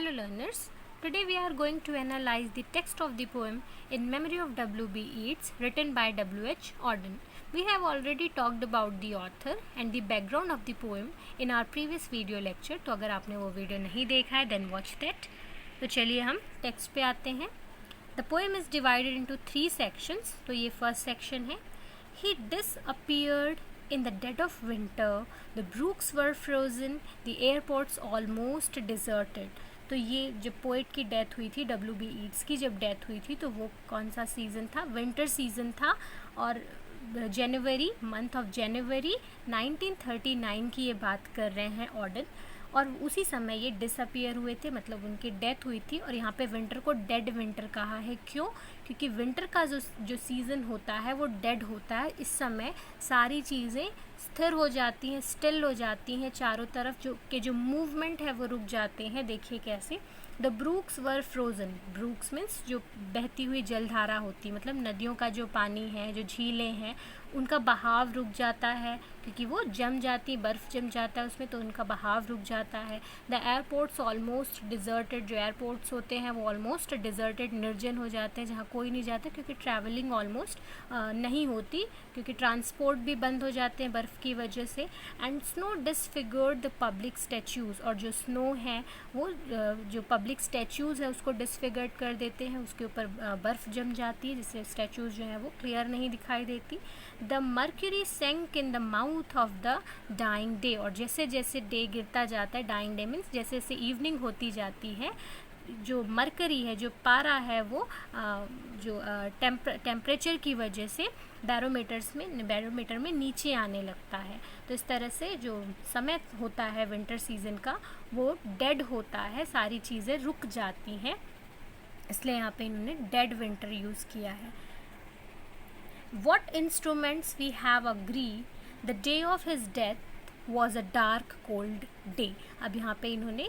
Hello learners, today we are going to analyze the text of the poem In Memory of W.B. Yeats written by W.H. Auden. We have already talked about the author and the background of the poem in our previous video lecture. तो अगर आपने वो video नहीं देखा है then watch that. तो चलिए हम टेक्स्ट पे आते हैं. The poem is divided into 3 sections. तो ये first section है. He disappeared in the dead of winter, the brooks were frozen, the airports almost deserted. तो ये जब पोइट की डेथ हुई थी, W.B. ईट्स की जब डेथ हुई थी, तो वो कौन सा सीज़न था? विंटर सीज़न था. और जनवरी, मंथ ऑफ जनवरी 1939 की ये बात कर रहे हैं ऑडन. और उसी समय ये डिसअपियर हुए थे, मतलब उनकी डेथ हुई थी. और यहाँ पे विंटर को डेड विंटर कहा है. क्यों? क्योंकि विंटर का जो सीज़न होता है वो डेड होता है. इस समय सारी चीज़ें स्थिर हो जाती हैं, स्टिल हो जाती हैं. चारों तरफ जो मूवमेंट है वो रुक जाते हैं. देखिए कैसे. The Brooks were frozen. Brooks means जो बहती हुई जलधारा होती, मतलब नदियों का जो पानी है, जो झीलें हैं, उनका बहाव रुक जाता है क्योंकि वो जम जाती, बर्फ़ जम जाता है उसमें, तो उनका बहाव रुक जाता है. The airports almost deserted. जो एयरपोर्ट्स होते हैं वो ऑलमोस्ट डिज़र्टेड, निर्जन हो जाते हैं, जहाँ कोई नहीं जाता क्योंकि ट्रैवलिंग ऑलमोस्ट नहीं होती, क्योंकि ट्रांसपोर्ट भी बंद हो जाते हैं बर्फ़ की वजह से. And snow disfigured the public statues. और जो स्नो है वो जो पब्लिक स्टैच्यूज़ है उसको डिसफिगर्ड कर देते हैं. उसके ऊपर बर्फ़ जम जाती है जिससे स्टैच्यूज़ जो है वो क्लियर नहीं दिखाई देती. The mercury sank in the mouth of the dying day. और जैसे जैसे डे गिरता जाता है, डाइंग डे मीन्स जैसे जैसे इवनिंग होती जाती है, जो मरकरी है, जो पारा है, वो जो टेम्परेचर की वजह से बैरोमीटर में नीचे आने लगता है. तो इस तरह से जो समय होता है विंटर सीज़न का वो डेड होता है, सारी चीज़ें रुक जाती हैं, इसलिए यहाँ पे इन्होंने डेड विंटर यूज़ किया है. What instruments we have agree the day of his death was a dark cold day. अब यहाँ पे इन्होंने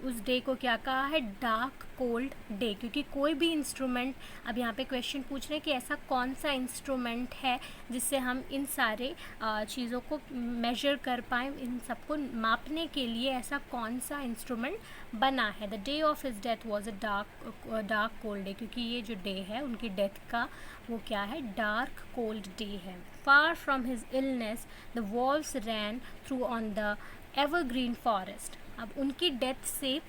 उस डे को क्या कहा है? Dark cold day. क्योंकि कोई भी इंस्ट्रूमेंट, अब यहाँ पे क्वेश्चन पूछ रहे हैं कि ऐसा कौन सा इंस्ट्रूमेंट है जिससे हम इन सारे चीज़ों को मेजर कर पाएँ, इन सबको मापने के लिए ऐसा कौन सा इंस्ट्रूमेंट बना है. The day of his death was a dark cold day. क्योंकि ये जो डे है उनकी डेथ का वो क्या है? डार्क कोल्ड डे है. Far from his illness the wolves ran through on the evergreen forest. अब उनकी डेथ से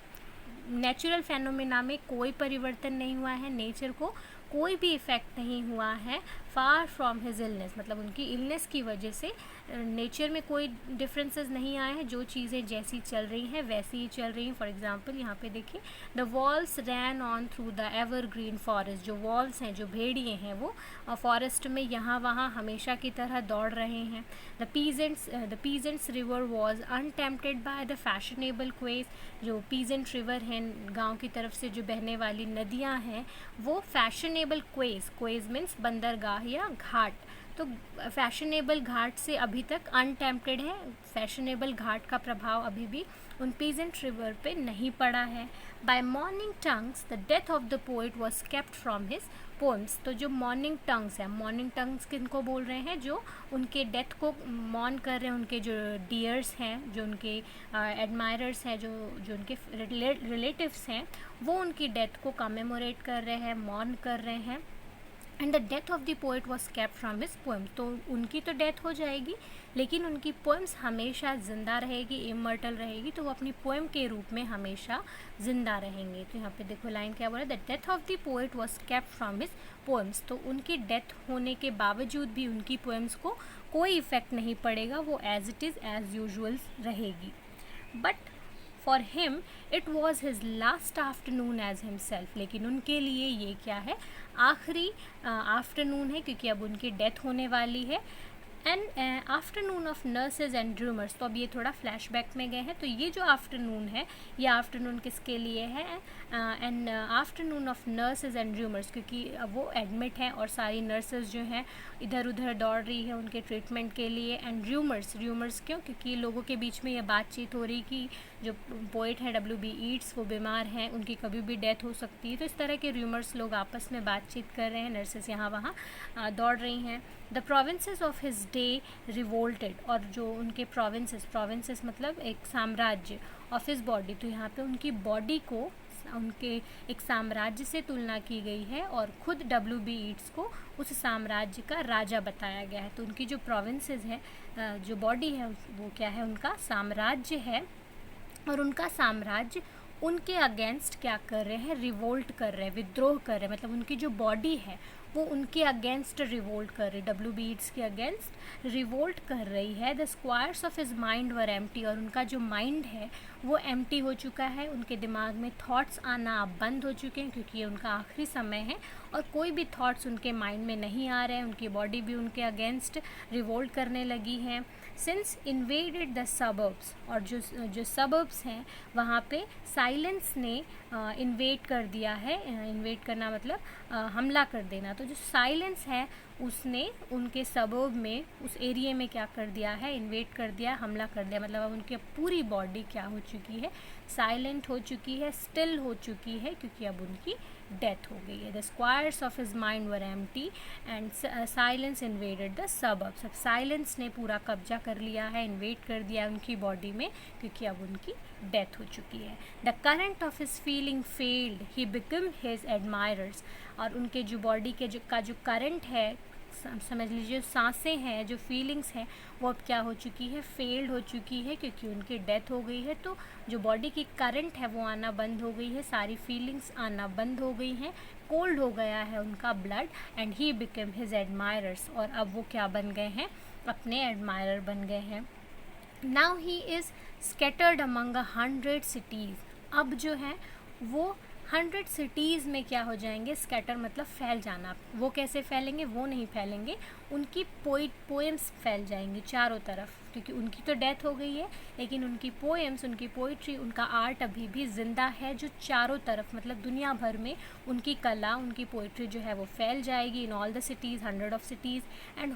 नेचुरल फेनोमेना में कोई परिवर्तन नहीं हुआ है, नेचर को कोई भी इफ़ेक्ट नहीं हुआ है. फार फ्रॉम हिज इलनेस मतलब उनकी इलनेस की वजह से नेचर में कोई डिफरेंसेस नहीं आए हैं. जो चीज़ें जैसी चल रही हैं वैसी ही चल रही हैं. फॉर एग्जांपल यहाँ पे देखिए, the wolves ran on through the evergreen forest. जो वॉल्स हैं, जो भेड़िए हैं, वो फॉरेस्ट में यहाँ वहाँ हमेशा की तरह दौड़ रहे हैं. The peasants river was untempted by the fashionable quays. जो पीजेंट रिवर हैं, गाँव की तरफ से जो बहने वाली नदियाँ हैं, वो फैशनेबल क्वेज मीन्स बंदरगाह या घाट. तो फैशनेबल घाट से अभी तक अनटेम्प्टेड है. फैशनेबल घाट का प्रभाव अभी भी उन पीजेंट रिवर पे नहीं पड़ा है. By mourning tongues the death of the poet was kept from his poems. तो जो मॉर्निंग टंग्स हैं, मॉर्निंग टंग्स किनको बोल रहे हैं? जो उनके डेथ को मॉर्न कर रहे हैं, उनके जो डियर्स हैं, जो उनके एडमायरर्स हैं, जो उनके रिलेटिव्स हैं, वो उनकी डेथ को कमेमोरेट कर रहे हैं, मॉर्न कर रहे हैं. And the death of the poet was kept from his poems. तो उनकी तो डेथ हो जाएगी लेकिन उनकी पोएम्स हमेशा ज़िंदा रहेगी, इमर्टल रहेगी. तो वो अपनी पोएम के रूप में हमेशा ज़िंदा रहेंगे. तो यहाँ पे देखो लाइन क्या बोला, the death of the poet was kept from his poems. तो उनकी डेथ होने के बावजूद भी उनकी पोएम्स को कोई इफ़ेक्ट नहीं पड़ेगा, वो as it is as usual रहेगी. But for him it was his last afternoon as himself. लेकिन उनके लिए ये क्या है? आखिरी आफ्टरनून है, क्योंकि अब उनकी डेथ होने वाली है. And afternoon of nurses and drummers. तो अब ये थोड़ा फ्लैशबैक में गए हैं. तो ये जो आफ्टरनून है, ये आफ्टरनून किसके लिए है? And afternoon of nurses and drummers, क्योंकि वो एडमिट हैं और सारी नर्सेज जो हैं इधर उधर दौड़ रही है उनके ट्रीटमेंट के लिए. एंड र्यूमर्स क्यों? क्योंकि लोगों के बीच में ये बातचीत हो रही कि जो पोइट हैं W.B. ईट्स वो बीमार हैं, उनकी कभी भी डेथ हो सकती है. तो इस तरह के र्यूमर्स लोग आपस में बातचीत कर रहे हैं, नर्सेज यहाँ वहाँ दौड़ रही हैं. The provinces of his day revolted. और जो उनके प्रोविंसेस मतलब एक साम्राज्य, ऑफ हिज बॉडी, तो यहाँ पे उनकी बॉडी को उनके एक साम्राज्य से तुलना की गई है और खुद W.B. Yeats को उस साम्राज्य का राजा बताया गया है। तो उनकी जो प्रोविंसेस है, जो बॉडी है वो क्या है, उनका साम्राज्य है, और उनका साम्राज्य उनके अगेंस्ट क्या कर रहे हैं, रिवोल्ट कर रहे हैं, विद्रोह कर रहे हैं, मतलब उनकी जो बॉडी है वो उनके अगेंस्ट रिवोल्ट कर रही है, W.B. Yeats के अगेंस्ट रिवोल्ट कर रही है। The squares of his mind were empty, और उनका जो माइंड है वो एम्प्टी हो चुका है, उनके दिमाग में थॉट्स आना अब बंद हो चुके हैं क्योंकि ये उनका आखिरी समय है और कोई भी थॉट्स उनके माइंड में नहीं आ रहे हैं, उनकी बॉडी भी उनके अगेंस्ट रिवोल्ट करने लगी है। सिंस इन्वेडेड द सबर्ब्स, और जो सबर्ब्स हैं वहाँ पे साइलेंस ने इन्वेड कर दिया है, इन्वेड करना मतलब हमला कर देना, तो जो साइलेंस है उसने उनके सबर्ब में, उस एरिया में क्या कर दिया है, इन्वेड कर दिया, हमला कर दिया, मतलब अब उनकी पूरी बॉडी क्या हो चुकी है, साइलेंट हो चुकी है, स्टिल हो चुकी है, क्योंकि अब उनकी डेथ हो गई है। The squares of his mind were empty and silence invaded the suburbs, अब साइलेंस ने पूरा कब्जा कर लिया है, इन्वेड कर दिया उनकी बॉडी में, क्योंकि अब उनकी डेथ हो चुकी है। The current of his feeling failed, he become his admirers, और उनके जो बॉडी के जो करंट है, समझ लीजिए सांसें हैं, जो फीलिंग्स हैं वो अब क्या हो चुकी है, फेल्ड हो चुकी है, क्योंकि उनकी डेथ हो गई है। तो जो बॉडी की करंट है वो आना बंद हो गई है, सारी फीलिंग्स आना बंद हो गई हैं, कोल्ड हो गया है उनका blood, and he become his admirers, और अब वो क्या बन गए हैं, अपने एडमायरर बन गए हैं। Now he is scattered among 100 cities, अब जो है वो 100 सिटीज़ में क्या हो जाएंगे, स्कैटर मतलब फैल जाना। वो कैसे फैलेंगे, वो नहीं फैलेंगे, उनकी पोएम्स फैल जाएंगी चारों तरफ, क्योंकि उनकी तो डेथ हो गई है, लेकिन उनकी पोएम्स, उनकी पोइट्री, उनका आर्ट अभी भी ज़िंदा है, जो चारों तरफ मतलब दुनिया भर में उनकी कला, उनकी पोइट्री जो है वो फैल जाएगी in all the cities, 100 of cities, and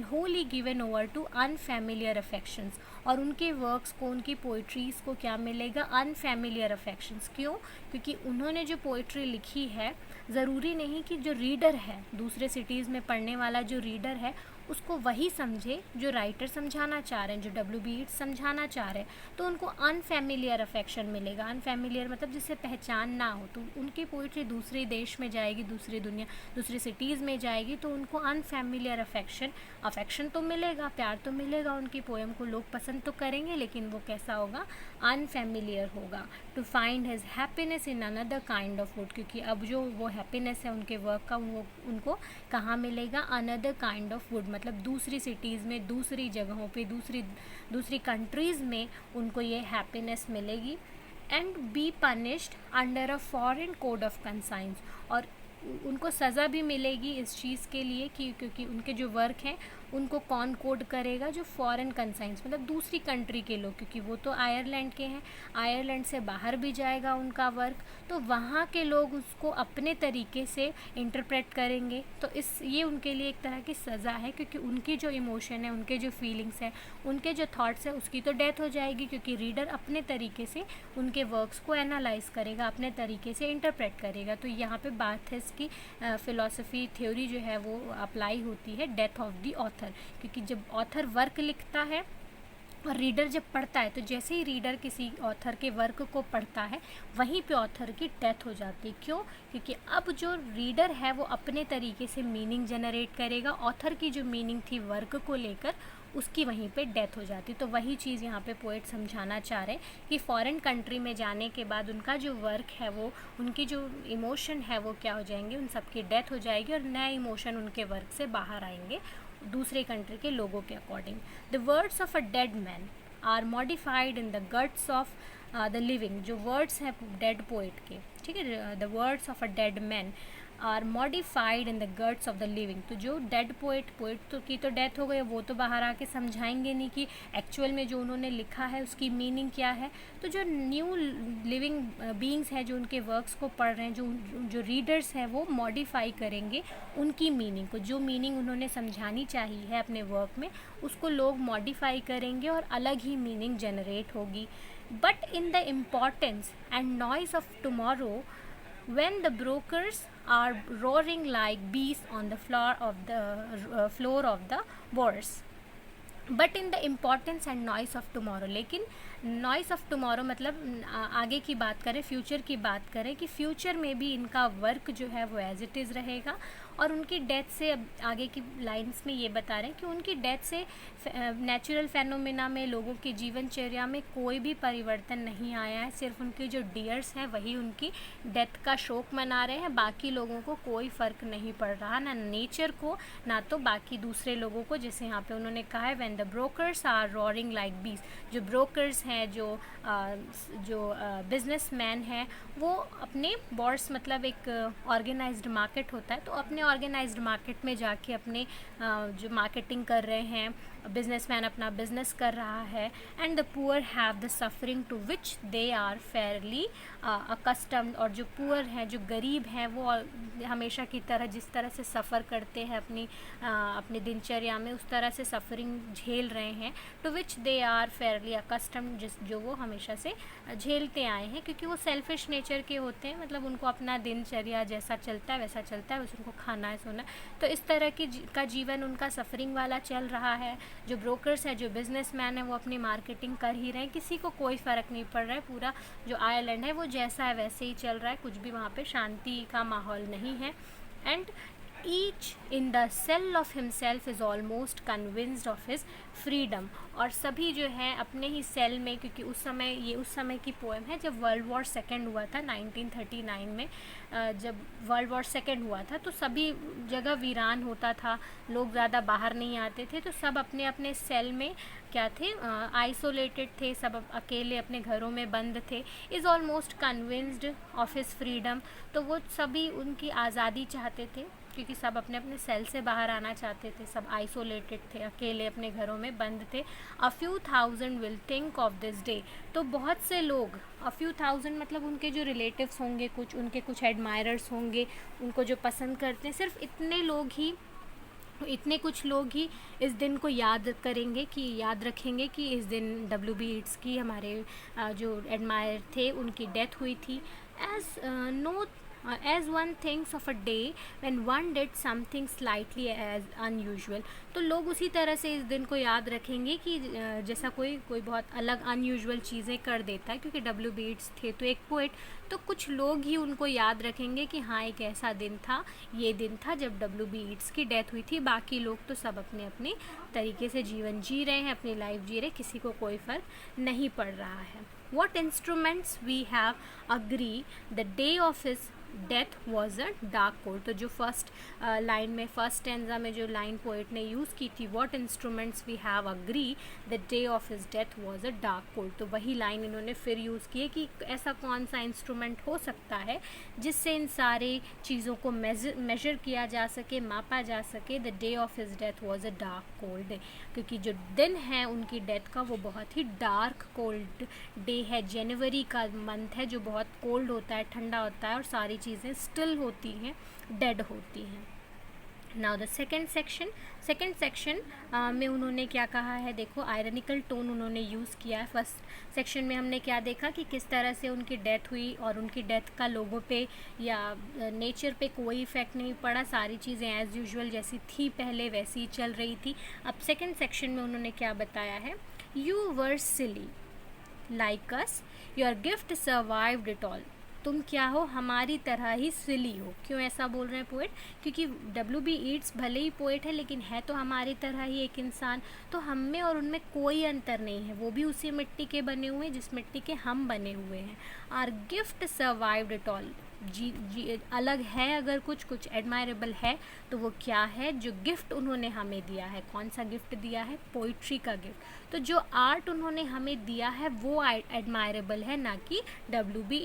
wholly given over to unfamiliar affections, और उनके वर्क्स को, उनकी पोइट्रीज़ को क्या मिलेगा, अनफैमिलियर अफेक्शंस। क्यों, क्योंकि उन्होंने जो पोइट्री लिखी है, ज़रूरी नहीं कि जो रीडर है, दूसरे सिटीज़ में पढ़ने वाला जो रीडर है उसको वही समझे जो राइटर समझाना चाह रहे हैं, जो W.B. Yeats समझाना चाह रहे हैं, तो उनको अनफैमिलियर अफेक्शन मिलेगा। अनफैमिलियर मतलब जिससे पहचान ना हो, तो उनकी पोइट्री दूसरे देश में जाएगी, दूसरी सिटीज़ में जाएगी, तो उनको अनफैमिलियर अफेक्शन तो मिलेगा, प्यार तो मिलेगा, उनकी पोएम को लोग पसंद तो करेंगे, लेकिन वो कैसा होगा, अनफैमिलियर होगा। To find his happiness in another kind of wood, क्योंकि अब जो वो हैप्पीनेस है उनके वर्क का, वो उनको कहाँ मिलेगा, अनदर काइंड ऑफ वुड, मतलब दूसरी सिटीज़ में, दूसरी जगहों पे, दूसरी कंट्रीज़ में उनको ये हैप्पीनेस मिलेगी। And be punished under a foreign code of conscience, और उनको सज़ा भी मिलेगी इस चीज़ के लिए कि क्योंकि उनके जो वर्क हैं उनको कौन कोड करेगा, जो फॉरेन कंसाइंस मतलब दूसरी कंट्री के लोग, क्योंकि वो तो आयरलैंड के हैं, आयरलैंड से बाहर भी जाएगा उनका वर्क, तो वहाँ के लोग उसको अपने तरीके से इंटरप्रेट करेंगे। तो ये उनके लिए एक तरह की सज़ा है, क्योंकि उनकी जो इमोशन है, उनके जो फीलिंग्स हैं, उनके जो थॉट्स हैं, उसकी तो डेथ हो जाएगी, क्योंकि रीडर अपने तरीके से उनके वर्क्स को एनालाइज करेगा, अपने तरीके से इंटरप्रेट करेगा। तो यहाँ पे बात है इसकी फ़िलॉसफी थ्योरी जो है वो अप्लाई होती है डेथ ऑफ द ऑथर, क्योंकि जब ऑथर वर्क लिखता है और रीडर जब पढ़ता है, तो जैसे ही रीडर किसी ऑथर के वर्क को पढ़ता है, वहीं पे ऑथर की डेथ हो जाती है। क्यों, क्योंकि अब जो रीडर है वो अपने तरीके से मीनिंग जनरेट करेगा, ऑथर की जो मीनिंग थी वर्क को लेकर, उसकी वहीं पे डेथ हो जाती। तो वही चीज़ यहाँ पे पोएट समझाना चाह रहे हैं कि फॉरेन कंट्री में जाने के बाद उनका जो वर्क है, वो उनकी जो इमोशन है वो क्या हो जाएंगे, उन सब की डेथ हो जाएगी, और नए इमोशन उनके वर्क से बाहर आएंगे दूसरे कंट्री के लोगों के according. The words of a dead man are modified in the guts of the living, जो वर्ड्स हैं डेड पोइट के, ठीक है, the words of a dead man are modified in the guts of the living, तो जो dead poet तो की तो डेथ हो गई, वो तो बाहर आके समझाएंगे नहीं कि एक्चुअल में जो उन्होंने लिखा है उसकी मीनिंग क्या है। तो जो न्यू लिविंग बीइंग्स हैं, जो उनके वर्क्स को पढ़ रहे हैं, जो रीडर्स हैं, वो मॉडिफाई करेंगे उनकी मीनिंग को, जो मीनिंग उन्होंने समझानी चाहिए है अपने वर्क में, उसको लोग मॉडिफाई करेंगे और अलग ही मीनिंग जनरेट होगी। But in the importance and noise of tomorrow, when the brokers are roaring like bees on the floor of the wars, but in the importance and noise of tomorrow, लेकिन noise of tomorrow मतलब आगे की बात करें, future की बात करें कि फ्यूचर में भी इनका वर्क जो है वो एज इट इज़ रहेगा। और उनकी डेथ से, अब आगे की लाइंस में ये बता रहे हैं कि उनकी डेथ से नेचुरल फेनोमेना में, लोगों की जीवनचर्या में कोई भी परिवर्तन नहीं आया है। सिर्फ उनके जो डियर्स हैं वही उनकी डेथ का शोक मना रहे हैं, बाकी लोगों को कोई फ़र्क नहीं पड़ रहा, ना नेचर को ना तो बाकी दूसरे लोगों को। जैसे यहाँ पे उन्होंने कहा है when the brokers are roaring like beasts, जो ब्रोकर्स हैं, जो बिजनेसमैन हैं, वो अपने बॉर्ड्स मतलब एक ऑर्गेनाइज्ड मार्केट होता है, तो अपने ऑर्गेनाइज्ड मार्केट में जाके अपने जो मार्केटिंग कर रहे हैं, बिजनेसमैन अपना बिजनेस कर रहा है। And the poor have the suffering to which they are fairly accustomed, और जो पुअर हैं, जो गरीब हैं, वो हमेशा की तरह जिस तरह से सफ़र करते हैं अपनी दिनचर्या में, उस तरह से सफरिंग झेल रहे हैं। To which they are fairly accustomed, जो वो हमेशा से झेलते आए हैं, क्योंकि वो सेल्फिश नेचर के होते हैं। मतलब उनको अपना दिनचर्या जैसा चलता है वैसा चलता है, बस उनको खाना है, सोना है। तो इस तरह का जीवन उनका सफरिंग वाला चल रहा है। जो ब्रोकर्स हैं, जो बिजनेसमैन हैं, वो अपनी मार्केटिंग कर ही रहे हैं, किसी को कोई फ़र्क नहीं पड़ रहा है। पूरा जो आयरलैंड है वो जैसा है वैसे ही चल रहा है, कुछ भी वहाँ पे शांति का माहौल नहीं है। And each in the cell of himself is almost convinced of his freedom, और सभी जो है अपने ही सेल में, क्योंकि उस समय की पोएम है जब वर्ल्ड वॉर सेकेंड हुआ था 1939 में। जब वर्ल्ड वॉर सेकेंड हुआ था तो सभी जगह वीरान होता था, लोग ज़्यादा बाहर नहीं आते थे, तो सब अपने अपने सेल में क्या थे, आइसोलेटेड थे, सब अकेले अपने घरों में बंद थे। Is almost convinced of his freedom, तो वो सभी उनकी आज़ादी चाहते थे, क्योंकि सब अपने अपने सेल से बाहर आना चाहते थे, सब आइसोलेटेड थे, अकेले अपने घरों में बंद थे। A few thousand will think of this day, तो बहुत से लोग, अ फ्यू थाउजेंड मतलब उनके जो रिलेटिव्स होंगे, उनके कुछ एडमायरर्स होंगे, उनको जो पसंद करते हैं, सिर्फ इतने कुछ लोग ही इस दिन को याद रखेंगे कि इस दिन WB ईट्स की, हमारे जो एडमायर थे, उनकी डेथ हुई थी। As one thinks of a day when one did something slightly as unusual, तो लोग उसी तरह से इस दिन को याद रखेंगे कि जैसा कोई बहुत अलग अनयूजुअल चीज़ें कर देता है, क्योंकि WB ईट्स थे तो एक पोइट, तो कुछ लोग ही उनको याद रखेंगे कि हाँ एक ऐसा दिन था, ये दिन था जब WB ईट्स की डेथ हुई थी। बाकी लोग तो सब अपने अपने तरीके से जीवन जी रहे हैं, अपनी लाइफ जी रहे, किसी को कोई फ़र्क नहीं पड़ रहा है। What instruments we have agree the day of his death was a dark cold, तो जो फर्स्ट लाइन में, फर्स्ट स्टैंजा में जो लाइन पोइट ने यूज़ की थी, what instruments we have agree the day of his death was a dark cold, तो वही लाइन इन्होंने फिर यूज़ की है कि ऐसा कौन सा इंस्ट्रूमेंट हो सकता है जिससे इन सारी चीज़ों को मेजर किया जा सके, मापा जा सके। The day of his death was a dark cold day, क्योंकि जो दिन है उनकी डेथ का वो बहुत ही डार्क कोल्ड डे है। जनवरी का मंथ है जो बहुत कोल्ड होता है, ठंडा होता है, और सारी चीज़ें स्टिल होती हैं, डेड होती हैं। नाउ द सेकेंड सेक्शन में उन्होंने क्या कहा है, देखो आयरनिकल टोन उन्होंने यूज़ किया है। फर्स्ट सेक्शन में हमने क्या देखा कि किस तरह से उनकी डेथ हुई और उनकी डेथ का लोगों पे या नेचर पे कोई इफ़ेक्ट नहीं पड़ा, सारी चीज़ें एज़ यूजुअल जैसी थी पहले वैसी ही चल रही थी। अब सेकेंड सेक्शन में उन्होंने क्या बताया है, you were silly like us, your gift survived it all, तुम क्या हो, हमारी तरह ही सिली हो। क्यों ऐसा बोल रहे हैं पोइट, क्योंकि WB ईट्स भले ही पोइट है लेकिन है तो हमारी तरह ही एक इंसान, तो हम में और उनमें कोई अंतर नहीं है, वो भी उसी मिट्टी के बने हुए हैं जिस मिट्टी के हम बने हुए हैं। Your gift survived it all, जी अलग है अगर कुछ एडमायरेबल है तो वो क्या है, जो गिफ्ट उन्होंने हमें दिया है। कौन सा गिफ्ट दिया है, पोइट्री का गिफ्ट। तो जो आर्ट उन्होंने हमें दिया है वो एडमायरेबल है, ना कि WB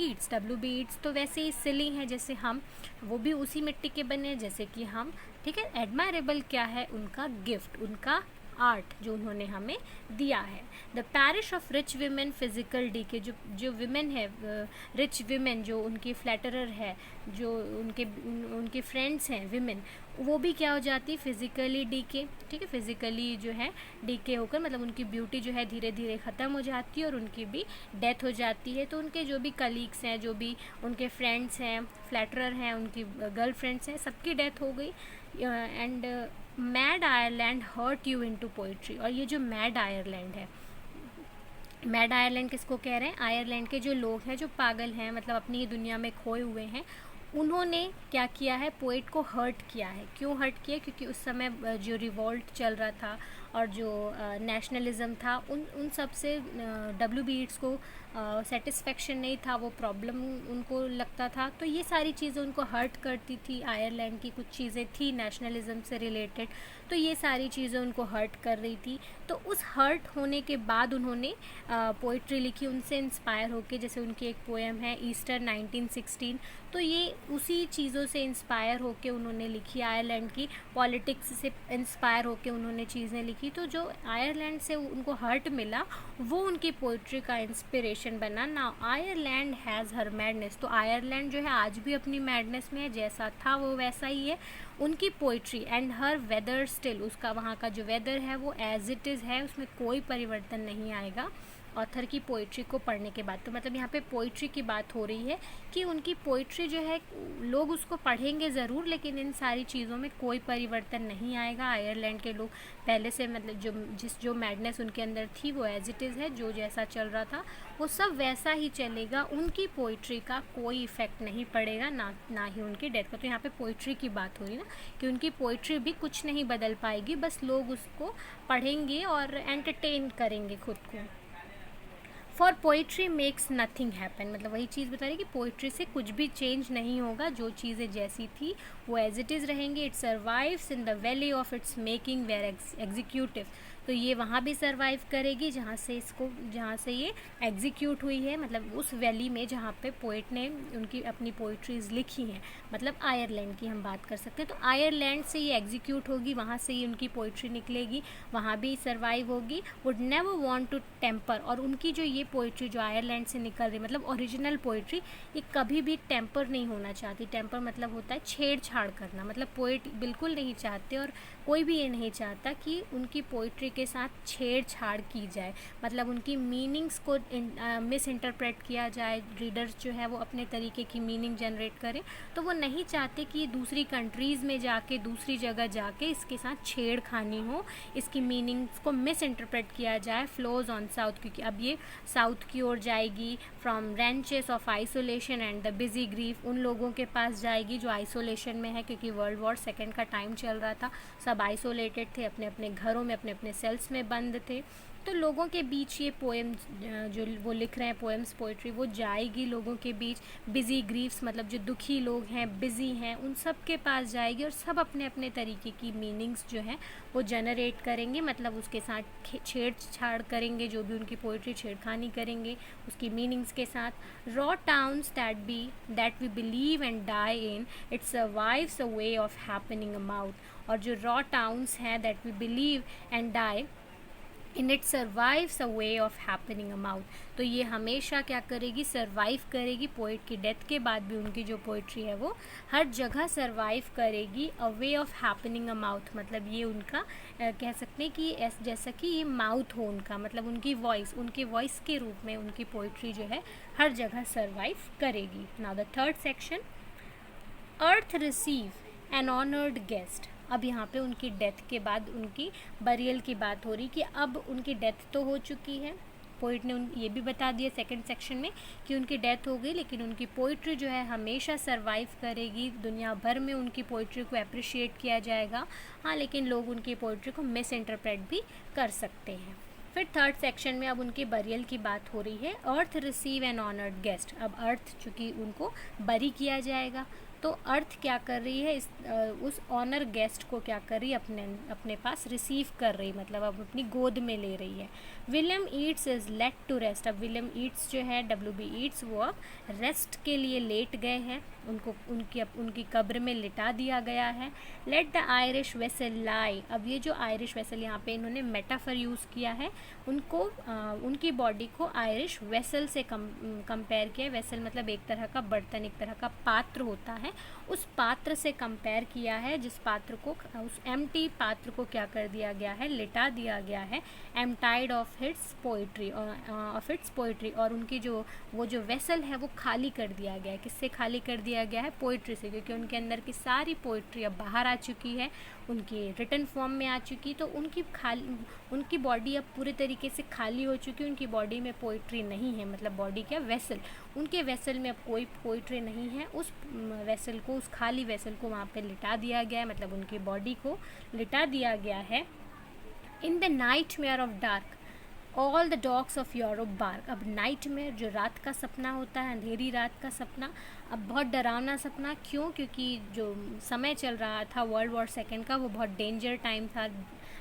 ईट्स तो वैसे ही सिली हैं जैसे हम, वो भी उसी मिट्टी के बने हैं जैसे कि हम, ठीक है। एडमायरेबल क्या है, उनका गिफ्ट, उनका आर्ट जो उन्होंने हमें दिया है। The parish of rich women physical D के, जो विमेन है, रिच विमेन जो उनकी फ्लैटरर है, जो उनके फ्रेंड्स हैं विमेन, वो भी क्या हो जाती है, फिज़िकली डी के, ठीक है। फिज़िकली जो है डी के होकर, मतलब उनकी ब्यूटी जो है धीरे धीरे ख़त्म हो जाती है और उनकी भी डेथ हो जाती है। तो उनके जो भी कलीग्स हैं, जो भी उनके फ्रेंड्स हैं, फ्लैटरर हैं, उनकी गर्लफ्रेंड्स हैं, सबकी डेथ हो गई। And mad Ireland hurt you into poetry, और ये जो मैड आयरलैंड है, मैड आयरलैंड किसको कह रहे हैं? आयरलैंड के जो लोग हैं, जो पागल हैं, मतलब अपनी ही दुनिया में खोए हुए हैं, उन्होंने क्या किया है? पोइट को हर्ट किया है। क्यों हर्ट किया? क्योंकि उस समय जो रिवॉल्ट चल रहा था और जो नेशनलिज्म था, उन सब से WB ईट्स को सेटिस्फेक्शन नहीं था, वो प्रॉब्लम उनको लगता था। तो ये सारी चीज़ें उनको हर्ट करती थी। आयरलैंड की कुछ चीज़ें थी नेशनलिज्म से रिलेटेड, तो ये सारी चीज़ें उनको हर्ट कर रही थी। तो उस हर्ट होने के बाद उन्होंने पोइट्री लिखी, उनसे इंस्पायर होके। जैसे उनकी एक पोएम है ईस्टर 1916, तो ये उसी चीज़ों से इंस्पायर होके उन्होंने लिखी। आयरलैंड की पॉलिटिक्स से इंस्पायर होके उन्होंने चीज़ें लिखी। तो जो आयरलैंड से उनको हर्ट मिला, वो उनकी पोइट्री का इंस्पिरेशन बना। Now Ireland has her madness. तो आयरलैंड जो है आज भी अपनी मैडनेस में है, जैसा था वो वैसा ही है। उनकी poetry and her weather still, उसका वहाँ का जो वेदर है वो एज इट इज़ है, उसमें कोई परिवर्तन नहीं आएगा ऑथर की पोइट्री को पढ़ने के बाद। तो मतलब यहाँ पे पोइट्री की बात हो रही है कि उनकी पोइट्री जो है लोग उसको पढ़ेंगे ज़रूर, लेकिन इन सारी चीज़ों में कोई परिवर्तन नहीं आएगा। आयरलैंड के लोग पहले से, मतलब जो मैडनेस उनके अंदर थी वो एज इट इज़ है, जो जैसा चल रहा था वो सब वैसा ही चलेगा। उनकी पोइट्री का कोई इफ़ेक्ट नहीं पड़ेगा, ना ही उनकी डेथ का। तो यहाँ पे पोइट्री की बात हो रही है ना, कि उनकी पोइट्री भी कुछ नहीं बदल पाएगी, बस लोग उसको पढ़ेंगे और एंटरटेन करेंगे खुद को। For poetry makes nothing happen, मतलब वही चीज़ बता रही कि पोइट्री से कुछ भी चेंज नहीं होगा, जो चीज़ें जैसी थी वो एज इट इज़ रहेंगी। It survives in the valley of its making where executive, तो ये वहाँ भी सर्वाइव करेगी जहाँ से ये एग्जीक्यूट हुई है, मतलब उस वैली में जहाँ पे पोइट ने उनकी अपनी पोइट्रीज़ लिखी हैं, मतलब आयरलैंड की हम बात कर सकते हैं। तो आयरलैंड से ये एग्जीक्यूट होगी, वहाँ से ही उनकी पोइट्री निकलेगी, वहाँ भी सर्वाइव होगी। Would never want to tamper, और उनकी जो ये पोइट्री जो आयरलैंड से निकल रही, मतलब ओरिजिनल पोइट्री, ये कभी भी टेम्पर नहीं होना चाहती। टेम्पर मतलब होता है छेड़छाड़ करना, मतलब पोइट बिल्कुल नहीं चाहते, और कोई भी ये नहीं चाहता कि उनकी पोइट्री के साथ छेड़छाड़ की जाए, मतलब उनकी मीनिंग्स को मिस इंटरप्रेट किया जाए, रीडर्स जो है वो अपने तरीके की मीनिंग जनरेट करें। तो वो नहीं चाहते कि दूसरी कंट्रीज़ में जाके, दूसरी जगह जाके इसके साथ छेड़खानी हो, इसकी मीनिंग्स को मिस इंटरप्रेट किया जाए। फ्लोज ऑन साउथ, क्योंकि अब ये साउथ की ओर जाएगी, from ranches of isolation and the busy grief, उन लोगों के पास जाएगी जो आइसोलेशन में है, क्योंकि वर्ल्ड वॉर सेकेंड का टाइम चल रहा था, सब आइसोलेटेड थे, अपने अपने घरों में, अपने अपने सेल्स में बंद थे। तो लोगों के बीच ये पोएम जो वो लिख रहे हैं, पोएम्स, पोइट्री, वो जाएगी लोगों के बीच। बिजी ग्रीफ्स, मतलब जो दुखी लोग हैं, बिजी हैं, उन सब के पास जाएगी, और सब अपने अपने तरीके की मीनिंग्स जो हैं वो जनरेट करेंगे, मतलब उसके साथ छेड़छाड़ करेंगे, जो भी उनकी पोइट्री छेड़खानी करेंगे उसकी मीनिंग्स के साथ। Raw towns that we believe and die in, it survives a way of happening a mouth, और जो रॉ टाउन्स हैं that we believe and die in, it survives a way of happening a mouth, तो ये हमेशा क्या करेगी? सर्वाइव करेगी। Poet की डेथ के बाद भी उनकी जो पोइट्री है वो हर जगह सर्वाइव करेगी। अ वे ऑफ हैपनिंग अमाउट, मतलब ये उनका कह सकते हैं कि जैसा कि ये माउथ हो उनका, मतलब उनकी वॉइस, उनके वॉइस के रूप में उनकी पोइट्री जो है हर जगह सर्वाइव करेगी। Now the third section, earth receive an honoured guest. अब यहाँ पे उनकी डेथ के बाद उनकी बरियल की बात हो रही कि अब उनकी डेथ तो हो चुकी है। पोइट ने ये भी बता दिया सेकंड सेक्शन में कि उनकी डेथ हो गई, लेकिन उनकी पोइट्री जो है हमेशा सर्वाइव करेगी। दुनिया भर में उनकी पोइट्री को अप्रिशिएट किया जाएगा। हाँ, लेकिन लोग उनकी पोइट्री को मिस इंटरप्रेट भी कर सकते हैं। फिर थर्ड सेक्शन में अब उनकी बरियल की बात हो रही है। अर्थ रिसीव एन ऑनर्ड गेस्ट, अब अर्थ चूँकि उनको बरी किया जाएगा, तो अर्थ क्या कर रही है? उस ऑनर गेस्ट को क्या कर रही है? अपने पास रिसीव कर रही, मतलब अब अपनी गोद में ले रही है। William Yeats is laid to rest, अब विलियम ईट्स जो है, WB ईट्स, वो अब रेस्ट के लिए लेट गए हैं, उनको उनकी कब्र में लिटा दिया गया है। लेट द आयरिश वेसल लाई, अब ये जो आयरिश वेसल, यहाँ पे इन्होंने मेटाफर यूज़ किया है, उनको उनकी बॉडी को आयरिश वेसल से कंपेयर किया है। वेसल मतलब एक तरह का बर्तन, एक तरह का पात्र होता है, उस पात्र से कंपेयर किया है, जिस पात्र को, उस एम्प्टी पात्र को क्या कर दिया गया है, लिटा दिया गया है, एम्प्टाइड ऑफ इट्स पोइट्री, और उनकी जो वो जो वेसल है वो खाली कर दिया गया है। किससे खाली कर दिया गया है? पोइट्री से, क्योंकि उनके अंदर की सारी पोइट्री अब बाहर आ चुकी है, उनकी रिटन फॉर्म में आ चुकी, तो उनकी बॉडी अब पूरे तरीके से खाली हो चुकी, उनकी बॉडी में पोइट्री नहीं है, मतलब बॉडी क्या, वेसल, उनके वेसल में अब कोई पोइट्री नहीं है। उस वेसल को, उस खाली वेसल को वहाँ पे लिटा दिया गया है, मतलब उनकी बॉडी को लिटा दिया गया है। In the nightmare of dark all the dogs of Europe bark. अब नाइटमेयर जो रात का सपना होता है, अंधेरी रात का सपना, अब बहुत डरावना सपना, क्यों? क्योंकि जो समय चल रहा था वर्ल्ड वॉर सेकेंड का, वो बहुत डेंजर टाइम था,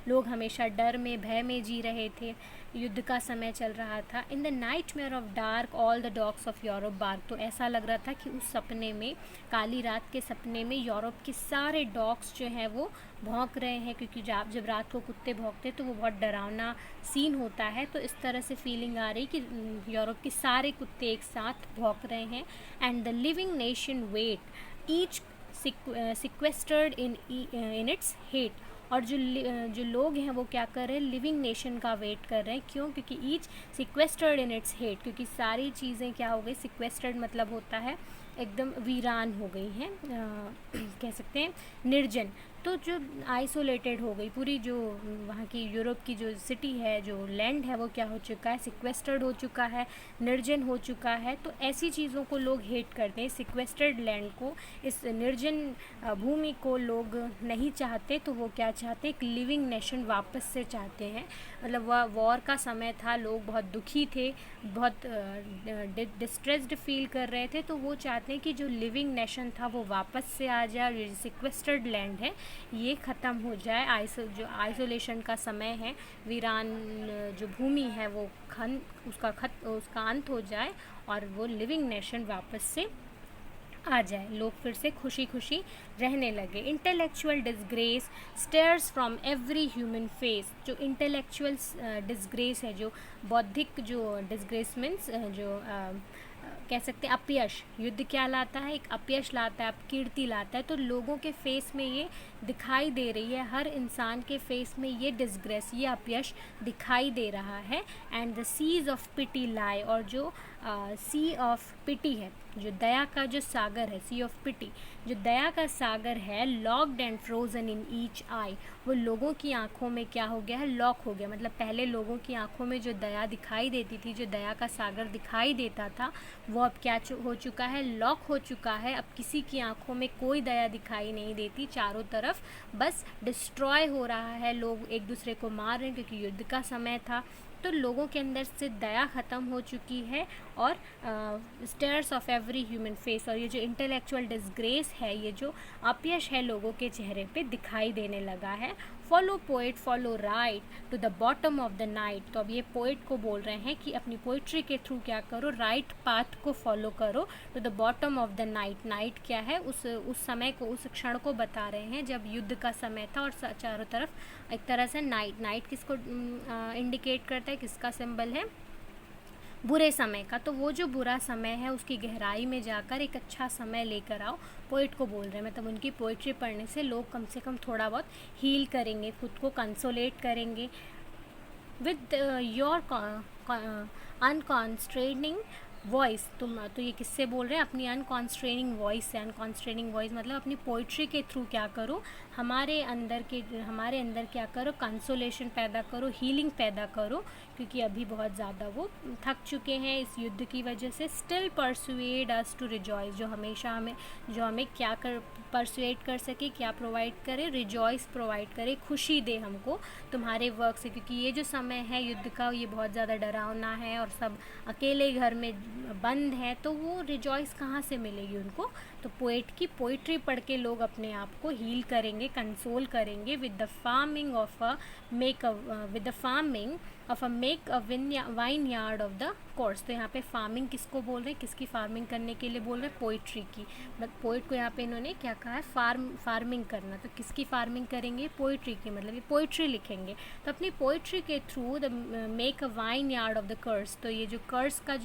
लोग हमेशा डर में, भय में जी रहे थे, युद्ध का समय चल रहा था। In the nightmare of dark all the dogs of Europe bark, तो ऐसा लग रहा था कि उस सपने में, काली रात के सपने में, यूरोप के सारे डॉग्स जो हैं वो भौंक रहे हैं, क्योंकि जब रात को कुत्ते भौंकते तो वो बहुत डरावना सीन होता है। तो इस तरह से फीलिंग आ रही कि यूरोप के सारे कुत्ते एक साथ भौंक रहे हैं। And the living nation wait each sequestered in its hate, और जो लोग हैं वो क्या कर रहे हैं? लिविंग नेशन का वेट कर रहे हैं। क्यों? क्योंकि each sequestered in its hate, क्योंकि सारी चीज़ें क्या हो गई? सिक्वेस्टर्ड मतलब होता है एकदम वीरान हो गई हैं, कह सकते हैं निर्जन, तो जो आइसोलेटेड हो गई पूरी, जो वहाँ की यूरोप की जो सिटी है, जो लैंड है, वो क्या हो चुका है? सिक्वेस्टर्ड हो चुका है, निर्जन हो चुका है। तो ऐसी चीज़ों को लोग हेट करते हैं, सिक्वेस्टर्ड लैंड को, इस निर्जन भूमि को लोग नहीं चाहते, तो वो क्या चाहते? एक लिविंग नेशन वापस से चाहते हैं। मतलब वह वॉर का समय था, लोग बहुत दुखी थे, बहुत डिस्ट्रेस्ड फील कर रहे थे, तो वो चाहते हैं कि जो लिविंग नेशन था वो वापस से आ जाए, और जो सिक्वेस्टर्ड लैंड है ये ख़त्म हो जाए, जो आइसोलेशन का समय है, वीरान जो भूमि है वो उसका अंत हो जाए, और वो लिविंग नेशन वापस से आ जाए, लोग फिर से खुशी खुशी रहने लगे। Intellectual disgrace stairs from every human face, जो इंटेलेक्चुअल डिसग्रेस है, जो बौद्धिक जो डिसग्रेस मीन्स जो कह सकते हैं अपयश, युद्ध क्या लाता है? एक अपयश लाता है, अपकीर्ति लाता है, तो लोगों के फेस में ये दिखाई दे रही है, हर इंसान के फेस में ये डिसग्रेस, ये अपयश दिखाई दे रहा है। And the seas of pity lie, और जो सी ऑफ पिटी है, जो दया का जो सागर है, सी ऑफ पिटी, जो दया का सागर है, locked and frozen in each eye, वो लोगों की आंखों में क्या हो गया है? लॉक हो गया। मतलब पहले लोगों की आंखों में जो दया दिखाई देती थी, जो दया का सागर दिखाई देता था, वो अब क्या हो चुका है? लॉक हो चुका है। अब किसी की आंखों में कोई दया दिखाई नहीं देती, चारों तरफ बस डिस्ट्रॉय हो रहा है, लोग एक दूसरे को मार रहे हैं, क्योंकि युद्ध का समय था, तो लोगों के अंदर से दया ख़त्म हो चुकी है। और stairs of every human face, और ये जो इंटेलेक्चुअल डिसग्रेस है, ये जो अपयश है, लोगों के चेहरे पे दिखाई देने लगा है। Follow poet follow right to the bottom of the night, तो अब ये पोइट को बोल रहे हैं कि अपनी पोइट्री के थ्रू क्या करो? राइट पाथ को फॉलो करो, to the bottom of the night. Night क्या है? उस समय को, उस क्षण को बता रहे हैं जब युद्ध का समय था, और चारों तरफ एक तरह से नाइट किसको इंडिकेट करता है, किसका सिंबल है? बुरे समय का। तो वो जो बुरा समय है उसकी गहराई में जाकर एक अच्छा समय लेकर आओ, पोइट को बोल रहे हैं। मतलब उनकी पोइट्री पढ़ने से लोग कम से कम थोड़ा बहुत हील करेंगे, खुद को कंसोलेट करेंगे विद योर अनकॉन्स्ट्रेनिंग वॉइस। तो ये किससे बोल रहे हैं? अपनी अनकॉन्स्ट्रेनिंग वॉइस से। अनकॉन्स्ट्रेनिंग वॉइस मतलब अपनी पोइट्री के थ्रू क्या करो? हमारे अंदर क्या करो? कंसोलेशन पैदा करो, हीलिंग पैदा करो, क्योंकि अभी बहुत ज़्यादा वो थक चुके हैं इस युद्ध की वजह से। Still persuade us to rejoice, जो हमें क्या परसुएड कर सके, क्या प्रोवाइड करे? रिजॉइस प्रोवाइड करे, खुशी दे हमको तुम्हारे वर्क से, क्योंकि ये जो समय है युद्ध का, ये बहुत ज़्यादा डरावना है, और सब अकेले घर में बंद है, तो वो रिजॉइस कहाँ से मिलेगी उनको? तो पोएट की पोइट्री पढ़ के लोग अपने आप को हील करेंगे, कंसोल करेंगे with the farming of a make a vineyard of the course. तो यहाँ पे फार्मिंग किसको बोल रहे हैं? किसकी फार्मिंग करने के लिए बोल रहे हैं? पोइट्री की। मतलब पोइट को यहाँ पे इन्होंने क्या कहा है? फार्मिंग करना। तो किसकी फार्मिंग करेंगे? पोइट्री की। मतलब ये पोइट्री लिखेंगे, तो अपनी पोइट्री के through the make a vineyard of the curse. तो ये जो कर्स का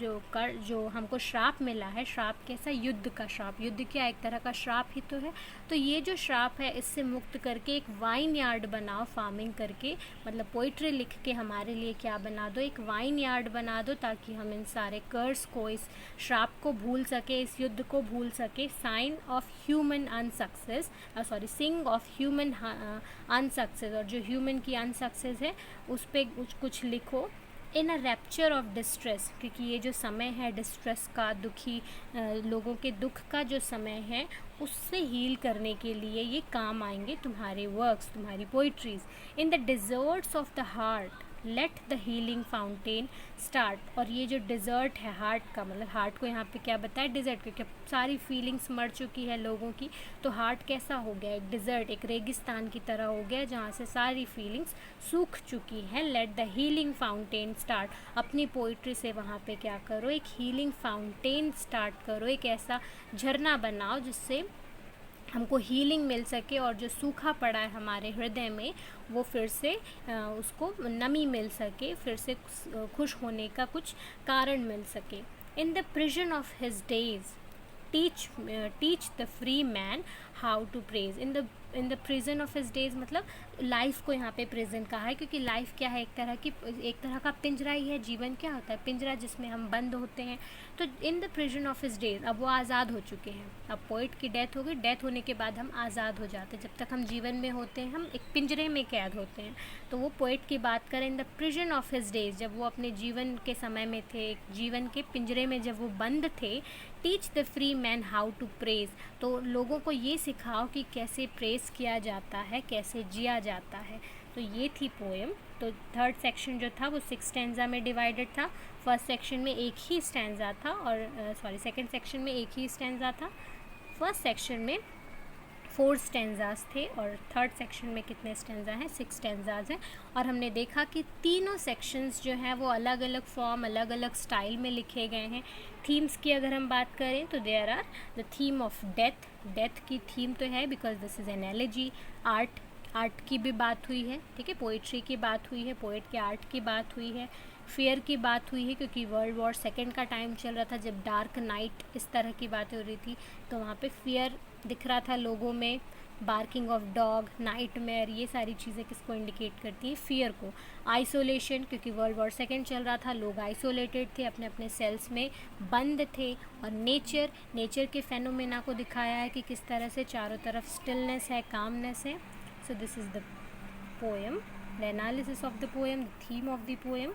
जो हमको श्राप मिला है, श्राप कैसा, युद्ध का श्राप, युद्ध क्या एक तरह का श्राप ही तो है। तो ये जो श्राप है इससे मुक्त करके एक वाइन यार्ड बनाओ, फार्मिंग करके, मतलब पोइट्री लिख के हमारे लिए क्या बना दो, एक वाइन यार्ड बना दो, ताकि हम इन सारे कर्स को, इस श्राप को भूल सके, इस युद्ध को भूल सके। Sign of human unsuccess, sing of human unsuccess, और जो ह्यूमन की अनसक्सेस है उस पर कुछ लिखो। इन अ रैप्चर ऑफ डिस्ट्रेस, क्योंकि ये जो समय है डिस्ट्रेस का, दुखी लोगों के दुख का जो समय है, उससे हील करने के लिए ये काम आएंगे तुम्हारे वर्क्स, तुम्हारी poetries. In the desserts of the heart let the healing fountain start. और ये जो डिज़र्ट है हार्ट का, मतलब हार्ट को यहाँ पे क्या बताया, डिज़र्ट, क्योंकि सारी फीलिंग्स मर चुकी है लोगों की, तो हार्ट कैसा हो गया, एक डिज़र्ट, एक रेगिस्तान की तरह हो गया जहाँ से सारी फीलिंग्स सूख चुकी है। Let the healing fountain start, अपनी पोइट्री से वहाँ पे क्या करो, एक हीलिंग फाउंटेन स्टार्ट करो, एक ऐसा झरना बनाओ जिससे हमको हीलिंग मिल सके, और जो सूखा पड़ा है हमारे हृदय में वो फिर से उसको नमी मिल सके, फिर से खुश होने का कुछ कारण मिल सके। In the prison of his days teach the free man how to praise. In the prison of his days मतलब लाइफ को यहाँ पे प्रेजेंट कहा है, क्योंकि लाइफ क्या है, एक तरह का पिंजरा ही है। जीवन क्या होता है, पिंजरा जिसमें हम बंद होते हैं। तो इन the prison of his days, अब वो आज़ाद हो चुके हैं, अब पोइट की डेथ हो गई, डेथ होने के बाद हम आज़ाद हो जाते हैं। जब तक हम जीवन में होते हैं हम एक पिंजरे में कैद होते हैं। तो वो पोइट की बात करें, इन the prison of his days, जब वो अपने जीवन के समय में थे, एक जीवन के पिंजरे में जब वो बंद थे। Teach the free man how to praise, तो लोगों को ये सिखाओ कि कैसे प्रेज किया जाता है, कैसे जिया जाता है। तो ये थी पोएम। तो थर्ड सेक्शन जो था वो 6 स्टैंजा में डिवाइडेड था। फर्स्ट सेक्शन में एक ही स्टैंजा था, और सेकंड सेक्शन में एक ही स्टैंजा था। फर्स्ट सेक्शन में 4 स्टैंजाज थे, और थर्ड सेक्शन में कितने स्टैंजा हैं, 6 स्टैंजाज हैं। और हमने देखा कि तीनों सेक्शंस जो हैं वो अलग अलग फॉर्म, अलग अलग स्टाइल में लिखे गए हैं। थीम्स की अगर हम बात करें तो there are the theme of death, death की थीम तो है because this is an elegy. Art की भी बात हुई है, ठीक है, पोइट्री की बात हुई है, पोइट के आर्ट की बात हुई है। फियर की बात हुई है, क्योंकि वर्ल्ड वॉर सेकेंड का टाइम चल रहा था, जब डार्क नाइट इस तरह की बातें हो रही थी, तो वहाँ पे फियर दिख रहा था लोगों में। बार्किंग ऑफ डॉग, नाइटमेयर, ये सारी चीज़ें किसको इंडिकेट करती हैं, फियर को। आइसोलेशन, क्योंकि वर्ल्ड वॉर सेकेंड चल रहा था, लोग आइसोलेटेड थे, अपने अपने सेल्स में बंद थे। और नेचर के फेनोमेना को दिखाया है कि किस तरह से चारों तरफ स्टिलनेस है, कामनेस है। So this is the poem, the analysis of the poem, the theme of the poem.